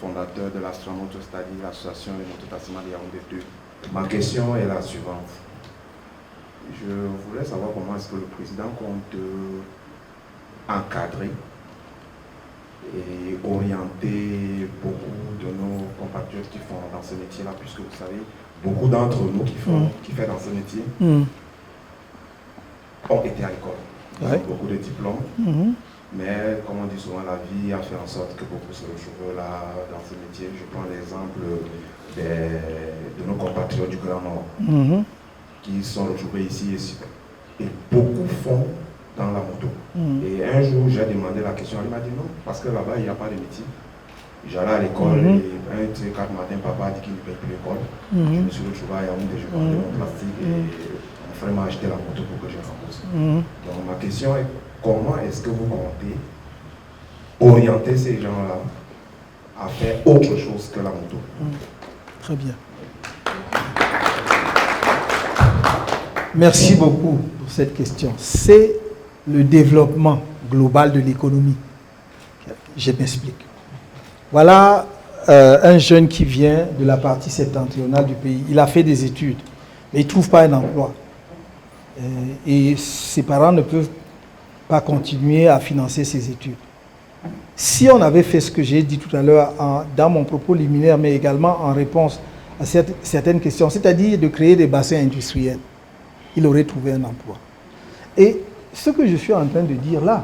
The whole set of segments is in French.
fondateur de l'Astromoto, c'est-à-dire l'association des mototaximans de Yaoundé 2. Ma question est la suivante. Je voulais savoir comment est-ce que le président compte encadrer et orienter beaucoup de nos compatriotes qui font dans ce métier-là, puisque vous savez, beaucoup d'entre nous qui font dans ce métier ont été à l'école. Ils ont beaucoup de diplômes, mais comme on dit souvent, la vie a fait en sorte que beaucoup se retrouvent là dans ce métier. Je prends l'exemple de nos compatriotes du Grand Nord qui sont retrouvés ici et beaucoup font dans la moto. Et un jour, j'ai demandé la question, il m'a dit non, parce que là-bas, il n'y a pas de métier. J'allais à l'école et un de ces 4 matins, papa a dit qu'il ne paye plus l'école. Je me suis retrouvé à Yaoundé, je vendais mon plastique et mon frère m'a acheté la moto pour que je rembourse. Donc ma question est, comment est-ce que vous comptez orienter ces gens-là à faire autre chose que la moto? Très bien. Merci beaucoup pour cette question. C'est le développement global de l'économie. Je m'explique. Voilà un jeune qui vient de la partie septentrionale du pays. Il a fait des études, mais il ne trouve pas un emploi. Et ses parents ne peuvent pas continuer à financer ses études. Si on avait fait ce que j'ai dit tout à l'heure dans mon propos liminaire, mais également en réponse à certaines questions, c'est-à-dire de créer des bassins industriels, il aurait trouvé un emploi. Et ce que je suis en train de dire là,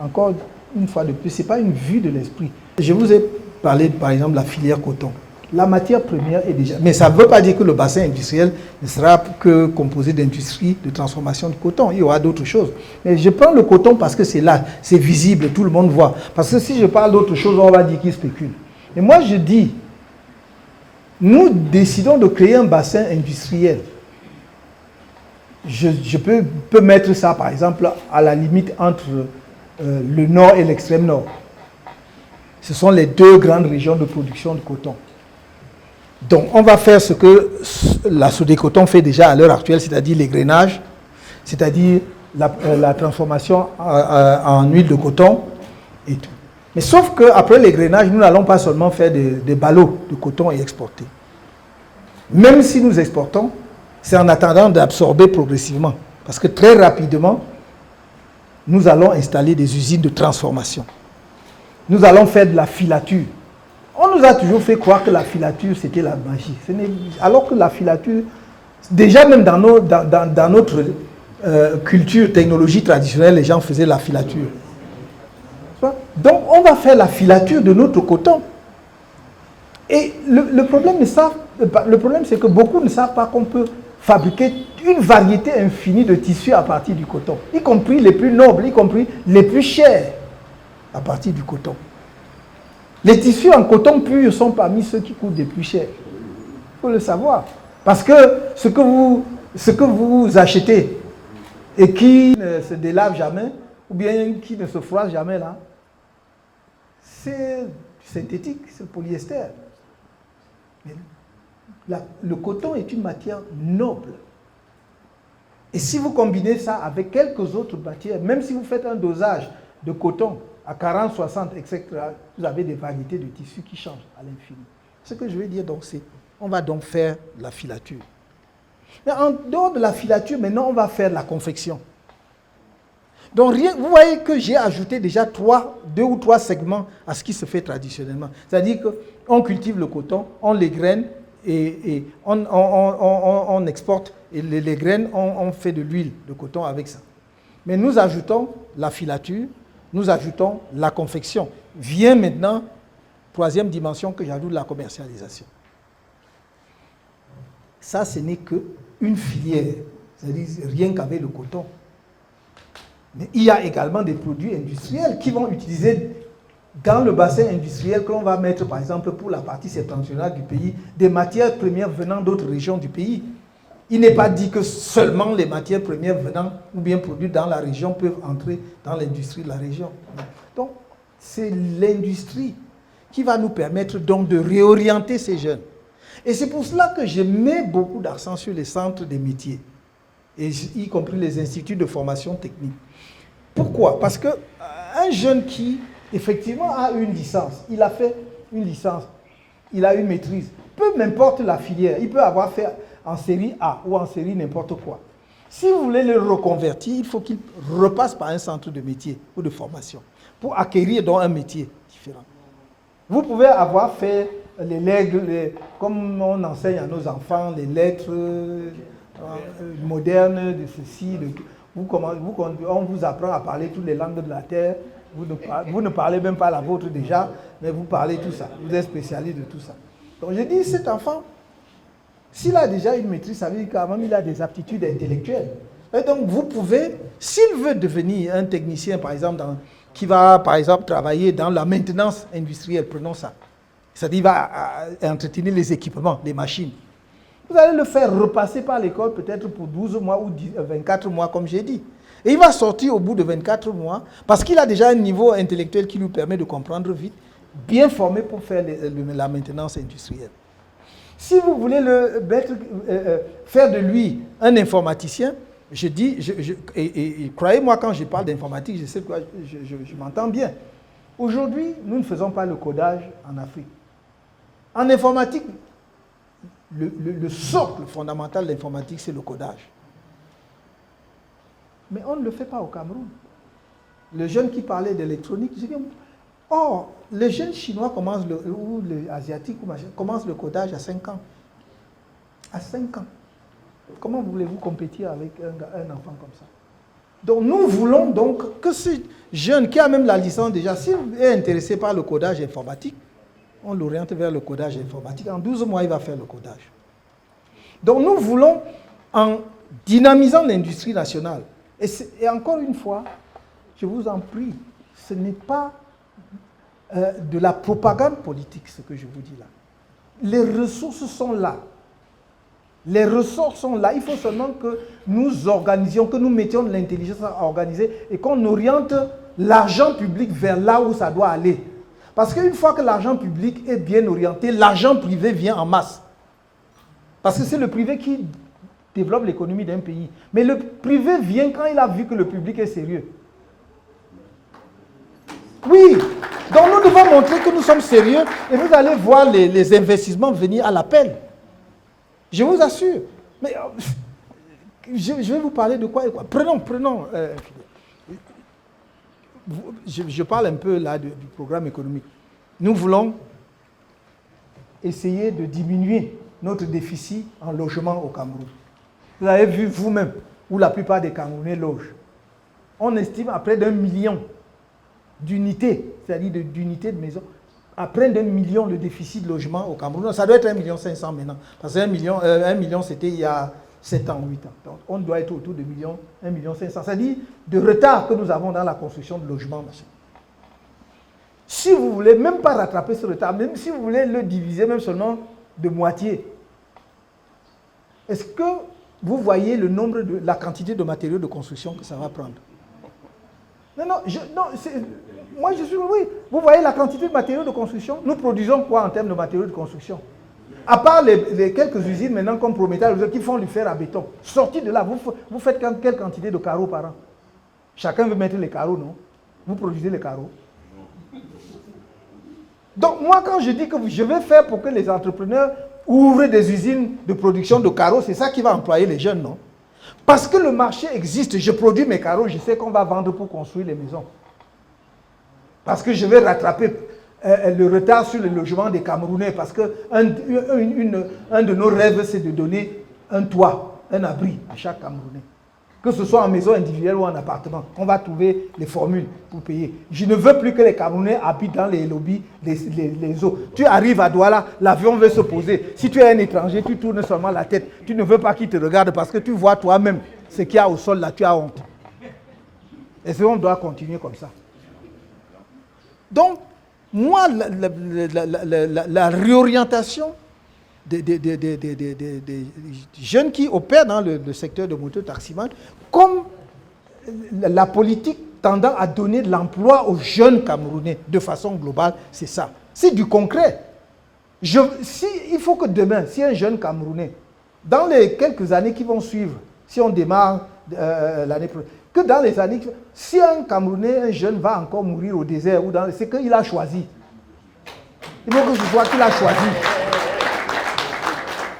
encore une fois de plus, ce n'est pas une vue de l'esprit. Je vous ai parlé, par exemple, de la filière coton. La matière première est déjà... Mais ça ne veut pas dire que le bassin industriel ne sera que composé d'industries de transformation du coton. Il y aura d'autres choses. Mais je prends le coton parce que c'est là, c'est visible, tout le monde voit. Parce que si je parle d'autre chose, on va dire qu'il spécule. Et moi, je dis, nous décidons de créer un bassin industriel. Je peux mettre ça, par exemple, à la limite entre le nord et l'extrême nord. Ce sont les 2 grandes régions de production de coton. Donc, on va faire ce que la Sodécoton fait déjà à l'heure actuelle, c'est-à-dire l'égrainage, c'est-à-dire la transformation en huile de coton et tout. Mais sauf qu'après l'égrainage, nous n'allons pas seulement faire des ballots de coton et exporter. Même si nous exportons, c'est en attendant d'absorber progressivement. Parce que très rapidement, nous allons installer des usines de transformation. Nous allons faire de la filature. On nous a toujours fait croire que la filature, c'était la magie. Alors que la filature, déjà même dans notre culture, technologie traditionnelle, les gens faisaient la filature. Donc, on va faire la filature de notre coton. Et le problème, c'est que beaucoup ne savent pas qu'on peut fabriquer une variété infinie de tissus à partir du coton, y compris les plus nobles, y compris les plus chers à partir du coton. Les tissus en coton pur sont parmi ceux qui coûtent les plus chers. Il faut le savoir. Parce que ce que vous achetez et qui ne se délave jamais, ou bien qui ne se froisse jamais là, c'est synthétique, c'est le polyester. Mais le coton est une matière noble. Et si vous combinez ça avec quelques autres matières, même si vous faites un dosage de coton à 40, 60, etc., vous avez des variétés de tissus qui changent à l'infini. Ce que je veux dire, donc, c'est on va donc faire de la filature. Mais en dehors de la filature, maintenant, on va faire de la confection. Donc, vous voyez que j'ai ajouté déjà 2 ou 3 segments à ce qui se fait traditionnellement. C'est-à-dire qu'on cultive le coton, on les graine et on exporte. Et les graines, on fait de l'huile de coton avec ça. Mais nous ajoutons la filature, nous ajoutons la confection. Vient maintenant, 3e dimension que j'ajoute, la commercialisation. Ça, ce n'est qu'une filière, c'est-à-dire rien qu'avec le coton. Mais il y a également des produits industriels qui vont utiliser dans le bassin industriel que l'on va mettre, par exemple, pour la partie septentrionale du pays, des matières premières venant d'autres régions du pays. Il n'est pas dit que seulement les matières premières venant ou bien produites dans la région peuvent entrer dans l'industrie de la région. Donc, c'est l'industrie qui va nous permettre donc de réorienter ces jeunes. Et c'est pour cela que je mets beaucoup d'accent sur les centres des métiers, y compris les instituts de formation technique. Pourquoi? Parce qu'un jeune qui, effectivement, a une licence, il a fait une licence, il a une maîtrise. Peu m'importe la filière, il peut avoir fait en série A ou en série n'importe quoi. Si vous voulez le reconvertir, il faut qu'il repasse par un centre de métier ou de formation pour acquérir donc un métier différent. Vous pouvez avoir fait les lettres, comme on enseigne à nos enfants, les lettres modernes de ceci, on vous apprend à parler toutes les langues de la terre. Vous ne parlez même pas la vôtre déjà, mais vous parlez tout ça. Vous êtes spécialiste de tout ça. Donc je dis, cet enfant, s'il a déjà une maîtrise, ça veut dire quand même il a des aptitudes intellectuelles. Et donc vous pouvez, s'il veut devenir un technicien, par exemple, qui va, par exemple, travailler dans la maintenance industrielle, prenons ça. C'est-à-dire qu'il va entretenir les équipements, les machines. Vous allez le faire repasser par l'école peut-être pour 12 mois ou 24 mois, comme j'ai dit. Et il va sortir au bout de 24 mois parce qu'il a déjà un niveau intellectuel qui lui permet de comprendre vite, bien formé pour faire la maintenance industrielle. Si vous voulez faire de lui un informaticien, je dis, et croyez-moi, quand je parle d'informatique, je sais quoi, je m'entends bien. Aujourd'hui, nous ne faisons pas le codage en Afrique. En informatique, le socle fondamental de l'informatique, c'est le codage. Mais on ne le fait pas au Cameroun. Le jeune qui parlait d'électronique, je dis, oh, les jeunes chinois commencent ou les asiatiques commencent le codage à 5 ans. À 5 ans. Comment voulez-vous compétir avec un enfant comme ça? Donc nous voulons donc que ce jeune qui a même la licence déjà, s'il est intéressé par le codage informatique, on l'oriente vers le codage informatique. En 12 mois, il va faire le codage. Donc nous voulons, en dynamisant l'industrie nationale, et encore une fois, je vous en prie, ce n'est pas de la propagande politique, ce que je vous dis là. Les ressources sont là. Les ressources sont là. Il faut seulement que nous organisions, que nous mettions de l'intelligence à organiser et qu'on oriente l'argent public vers là où ça doit aller. Parce qu'une fois que l'argent public est bien orienté, l'argent privé vient en masse. Parce que c'est le privé qui développe l'économie d'un pays. Mais le privé vient quand il a vu que le public est sérieux. Oui, donc nous devons montrer que nous sommes sérieux et vous allez voir les investissements venir à l'appel. Je vous assure. Mais je vais vous parler de quoi et quoi. Prenons. Je parle un peu là du programme économique. Nous voulons essayer de diminuer notre déficit en logement au Cameroun. Vous avez vu vous-même où la plupart des Camerounais logent. On estime à près d'1 million d'unités, c'est-à-dire d'unités de maisons, à près d'1 million le déficit de logement au Cameroun. Ça doit être 1,5 million maintenant. Parce que 1 million c'était il y a 7 ans, 8 ans. Donc on doit être autour de 1,5 million. C'est-à-dire de retard que nous avons dans la construction de logements. Si vous voulez même pas rattraper ce retard, même si vous voulez le diviser même seulement de moitié, est-ce que vous voyez la quantité de matériaux de construction que ça va prendre? Moi je suis, oui. Vous voyez la quantité de matériaux de construction? Nous produisons quoi en termes de matériaux de construction? À part les quelques usines maintenant comme Prométhée qui font du fer à béton. Sortis de là, vous faites quelle quantité de carreaux par an? Chacun veut mettre les carreaux, non? Vous produisez les carreaux. Donc moi quand je dis que je vais faire pour que les entrepreneurs ouvrent des usines de production de carreaux, c'est ça qui va employer les jeunes, non? Parce que le marché existe, je produis mes carreaux, je sais qu'on va vendre pour construire les maisons. Parce que je vais rattraper le retard sur le logement des Camerounais, parce que un de nos rêves, c'est de donner un toit, un abri à chaque Camerounais. Que ce soit en maison individuelle ou en appartement, on va trouver les formules pour payer. Je ne veux plus que les Camerounais habitent dans les lobbies, les eaux. Tu arrives à Douala, l'avion veut se poser. Si tu es un étranger, tu tournes seulement la tête. Tu ne veux pas qu'il te regarde parce que tu vois toi-même ce qu'il y a au sol là, tu as honte. Et on doit continuer comme ça. Donc, moi, la réorientation des jeunes qui opèrent dans le secteur de moto-taximan, comme la politique tendant à donner de l'emploi aux jeunes Camerounais de façon globale, c'est ça. C'est du concret. Il faut que demain, si un jeune Camerounais, dans les quelques années qui vont suivre, si on démarre l'année prochaine, que dans les années, si un Camerounais, un jeune va encore mourir au désert, c'est qu'il a choisi. Il faut que ce soit qu'il a choisi.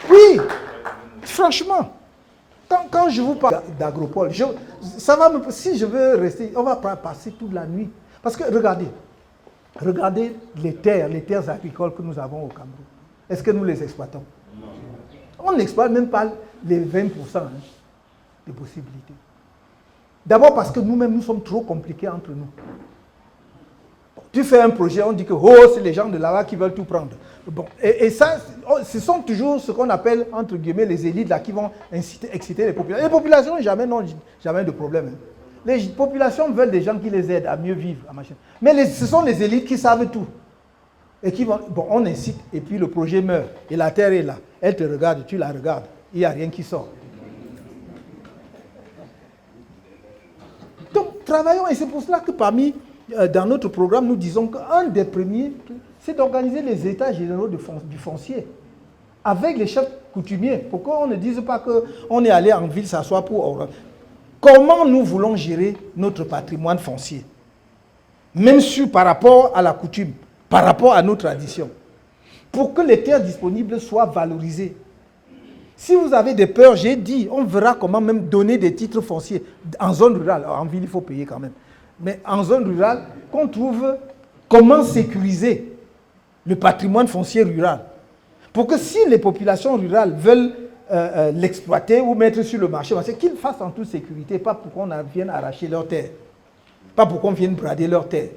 Oui, franchement. Quand je vous parle d'agropole, si je veux rester, on va passer toute la nuit. Parce que regardez les terres agricoles que nous avons au Cameroun. Est-ce que nous les exploitons? On n'exploite même pas les 20% des possibilités. D'abord parce que nous-mêmes, nous sommes trop compliqués entre nous. Tu fais un projet, on dit que c'est les gens de là-bas qui veulent tout prendre. Bon, et ça, ce sont toujours ce qu'on appelle, entre guillemets, les élites là, qui vont exciter les populations. Les populations, jamais de problème. Les populations veulent des gens qui les aident à mieux vivre. Mais ce sont les élites qui savent tout. Et qui vont, on incite, et puis le projet meurt. Et la terre est là. Elle te regarde, tu la regardes. Il n'y a rien qui sort. Donc, travaillons. Et c'est pour cela que dans notre programme, nous disons qu'un des premiers, c'est d'organiser les états généraux du foncier avec les chefs coutumiers. Pourquoi on ne dise pas qu'on est allé en ville s'asseoir pour... Comment nous voulons gérer notre patrimoine foncier? Même par rapport à la coutume, par rapport à nos traditions. Pour que les terres disponibles soient valorisées. Si vous avez des peurs, j'ai dit, on verra comment même donner des titres fonciers en zone rurale. Alors, en ville, il faut payer quand même. Mais en zone rurale, qu'on trouve comment sécuriser le patrimoine foncier rural. Pour que si les populations rurales veulent l'exploiter ou mettre sur le marché, c'est qu'ils fassent en toute sécurité, pas pour qu'on vienne arracher leurs terres, pas pour qu'on vienne brader leurs terres.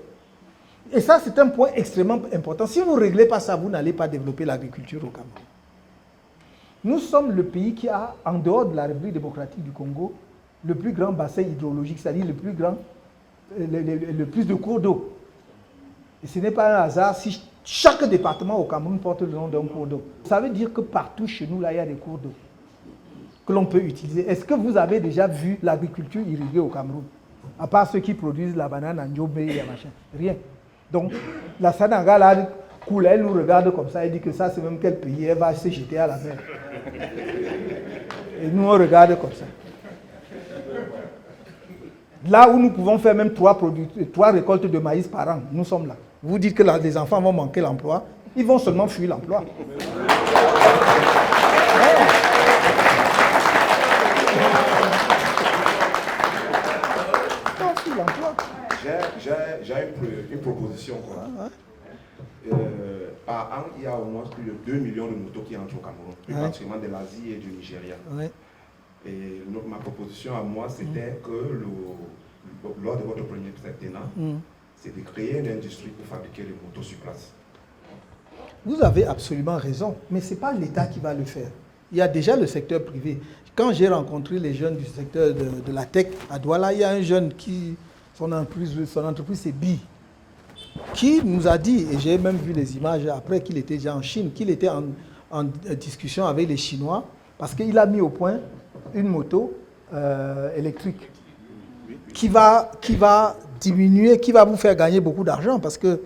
Et ça, c'est un point extrêmement important. Si vous ne réglez pas ça, vous n'allez pas développer l'agriculture au Cameroun. Nous sommes le pays qui a, en dehors de la République démocratique du Congo, le plus grand bassin hydrologique, c'est-à-dire le plus de cours d'eau. Et ce n'est pas un hasard si chaque département au Cameroun porte le nom d'un cours d'eau. Ça veut dire que partout chez nous, là, il y a des cours d'eau que l'on peut utiliser. Est-ce que vous avez déjà vu l'agriculture irriguée au Cameroun? À part ceux qui produisent la banane en Ndiobé et machin. Rien. Donc, la Sananga, là, coule, elle nous regarde comme ça, elle dit que ça, c'est même quel pays, elle va se jeter à la mer. Et nous, on regarde comme ça. Là où nous pouvons faire même 3 récoltes de maïs par an, nous sommes là. Vous dites que les enfants vont manquer l'emploi, ils vont seulement fuir l'emploi. J'ai une proposition. Par an, il y a au moins plus de 2 millions de motos qui entrent au Cameroun, plus particulièrement de l'Asie et du Nigeria. Et ma proposition à moi, c'était que lors de votre premier septennat, c'est de créer une industrie pour fabriquer les motos sur place. Vous avez absolument raison, mais ce n'est pas l'État qui va le faire. Il y a déjà le secteur privé. Quand j'ai rencontré les jeunes du secteur de la tech à Douala, il y a un jeune son entreprise c'est BI, qui nous a dit, et j'ai même vu les images après qu'il était déjà en Chine, qu'il était en discussion avec les Chinois, parce qu'il a mis au point une moto électrique qui va diminuer, qui va vous faire gagner beaucoup d'argent, parce que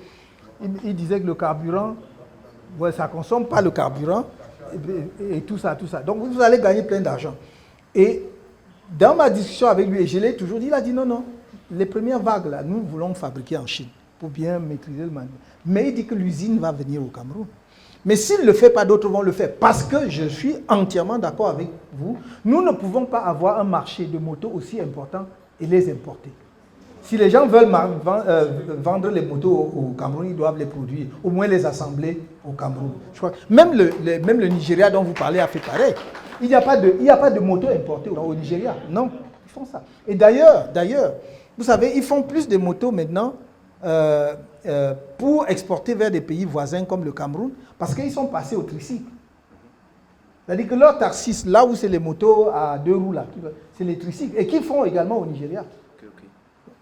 il disait que le carburant, ça ne consomme pas le carburant, et tout ça. Donc vous allez gagner plein d'argent. Et dans ma discussion avec lui, et je l'ai toujours dit, il a dit non, les premières vagues, là, nous voulons fabriquer en Chine, pour bien maîtriser le manuel. Mais il dit que l'usine va venir au Cameroun. Mais s'il ne le fait pas, d'autres vont le faire. Parce que je suis entièrement d'accord avec vous, nous ne pouvons pas avoir un marché de motos aussi important et les importer. Si les gens veulent vendre les motos au Cameroun, ils doivent les produire, au moins les assembler au Cameroun. Je crois que même le Nigeria dont vous parlez a fait pareil. Il n'y a pas de motos importées au Nigeria. Non, ils font ça. Et d'ailleurs, vous savez, ils font plus de motos maintenant pour exporter vers des pays voisins comme le Cameroun, parce qu'ils sont passés au tricycle. C'est-à-dire que leur taxis, là où c'est les motos à 2 roues, là, c'est les tricycles, et qu'ils font également au Nigeria.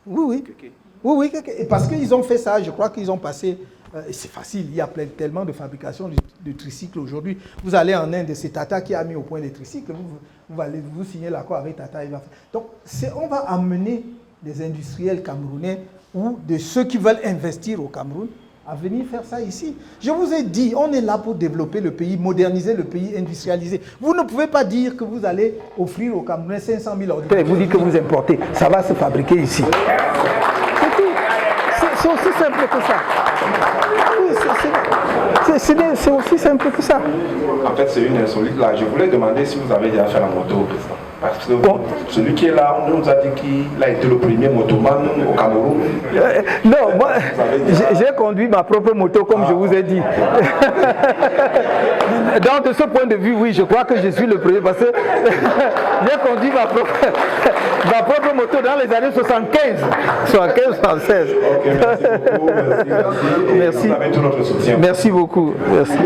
Oui. Et parce qu'ils ont fait ça, je crois qu'ils ont passé... c'est facile, il y a tellement de fabrication de tricycles aujourd'hui. Vous allez en Inde, c'est Tata qui a mis au point les tricycles, vous signez l'accord avec Tata. Donc, on va amener des industriels camerounais ou de ceux qui veulent investir au Cameroun à venir faire ça ici. Je vous ai dit, on est là pour développer le pays, moderniser le pays, industrialiser. Vous ne pouvez pas dire que vous allez offrir aux Camerounais 500 000 ordinateurs et vous dites que vous importez. Ça va se fabriquer ici. C'est tout. C'est aussi simple que ça. C'est aussi simple que ça. En fait, c'est une insolite là. Je voulais demander si vous avez déjà fait la moto. Parce que bon, celui qui est là, on nous a dit qu'il a été le premier motoman au Cameroun. Non, moi, j'ai conduit ma propre moto, comme je vous ai dit. Donc, de ce point de vue, oui, je crois que je suis le premier, parce que j'ai conduit ma propre moto dans les années 75, 76. Ok, merci beaucoup. Merci. Merci. Vous avez tout notre soutien. Merci beaucoup. Merci.